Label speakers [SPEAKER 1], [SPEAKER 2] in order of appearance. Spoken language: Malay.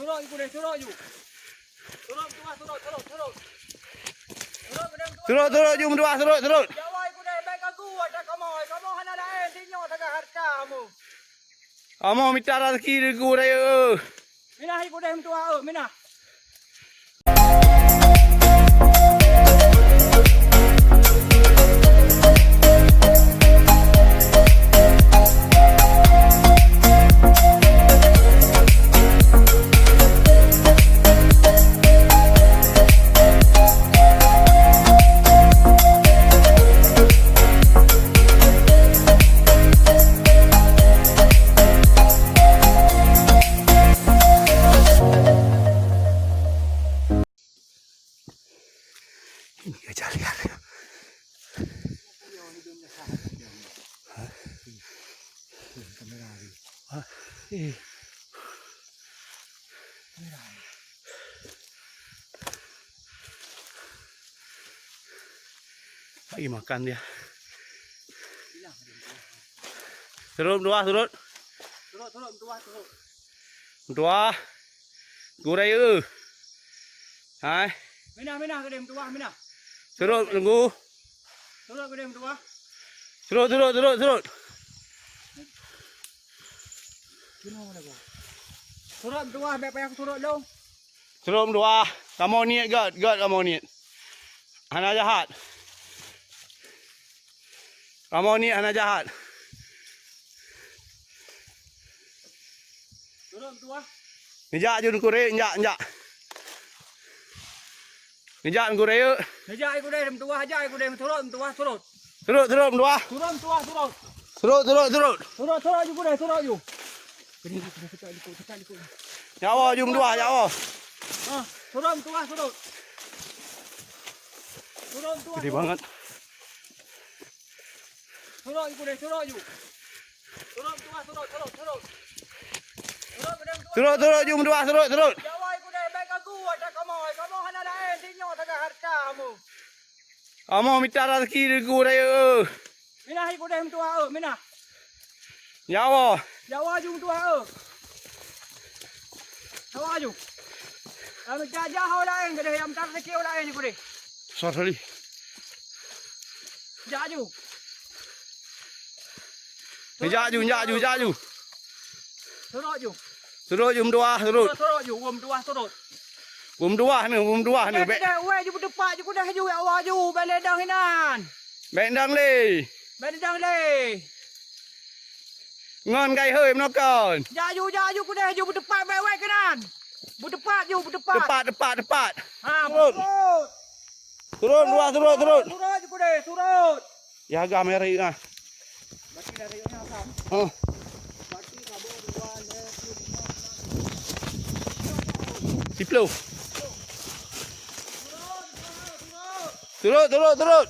[SPEAKER 1] Turun iku deh, turun yuk. Turun tua, turun.
[SPEAKER 2] Turun jom dua turun.
[SPEAKER 1] Jawa iku deh, baik aku ada kamu hana lain tinyo tengah hartamu.
[SPEAKER 2] Amo mitara kiri ku raya.
[SPEAKER 1] Minah iku deh tua, minah.
[SPEAKER 2] Ini aja lihat. Lagi makan dia. Turun dua.
[SPEAKER 1] Turun.
[SPEAKER 2] Dua. Guraya. Hai.
[SPEAKER 1] Minah ke dem tua, minah.
[SPEAKER 2] Turun tunggu.
[SPEAKER 1] Turun ke dem tua.
[SPEAKER 2] Turun.
[SPEAKER 1] Turun tua, baik aku turun dong.
[SPEAKER 2] Turun dua. Kamu niat gad kamu niat. Hana jahat. Kamu niat hana jahat.
[SPEAKER 1] Turun tua.
[SPEAKER 2] Nijak jun kure, njak. Nijak kure yuk.
[SPEAKER 1] Ajak iku deh dem tua, ajak iku deh turun tua, turun.
[SPEAKER 2] Turun dua.
[SPEAKER 1] Turun tua, turun.
[SPEAKER 2] Turun.
[SPEAKER 1] Turun iku deh, turun yuk. Kini kita ikut.
[SPEAKER 2] Nyawa jum dua, nyawa.
[SPEAKER 1] Turun tua, turun. Turun tua.
[SPEAKER 2] Gede banget.
[SPEAKER 1] Turun iku deh, turun yuk. Turun tua, turun.
[SPEAKER 2] Turun jum dua, turun.
[SPEAKER 1] Jawa iku deh, baik aku ada kamu hana lain tinyo tengah hartamu.
[SPEAKER 2] Kamu mitara kiri ku raya.
[SPEAKER 1] Minah iku deh tua, minah.
[SPEAKER 2] Nyawa.
[SPEAKER 1] Jawa jum tua. Jawa jum. Anu jajah lain gede yang tar rezeki lain iku deh.
[SPEAKER 2] Sorry.
[SPEAKER 1] Jaju.
[SPEAKER 2] Nijak ju.
[SPEAKER 1] Turun jum.
[SPEAKER 2] Turun jum dua, turun.
[SPEAKER 1] Turun jum, turun.
[SPEAKER 2] Bum dua ni.
[SPEAKER 1] Weh ju depan ju dah ju awak ju beledang hinan.
[SPEAKER 2] Bendang le.
[SPEAKER 1] Beledang le.
[SPEAKER 2] Ngon kai hơi nó còn.
[SPEAKER 1] Jaju ku dah ju depan weh kenan. Depan.
[SPEAKER 2] Depat.
[SPEAKER 1] Ha,
[SPEAKER 2] Turun. Turun dua, turun.
[SPEAKER 1] Turun ju ku deh, turun.
[SPEAKER 2] Ya agak meri ah.
[SPEAKER 1] Bagi dari yang sam. Bagi kabo dua le.
[SPEAKER 2] Tiplo. Turun.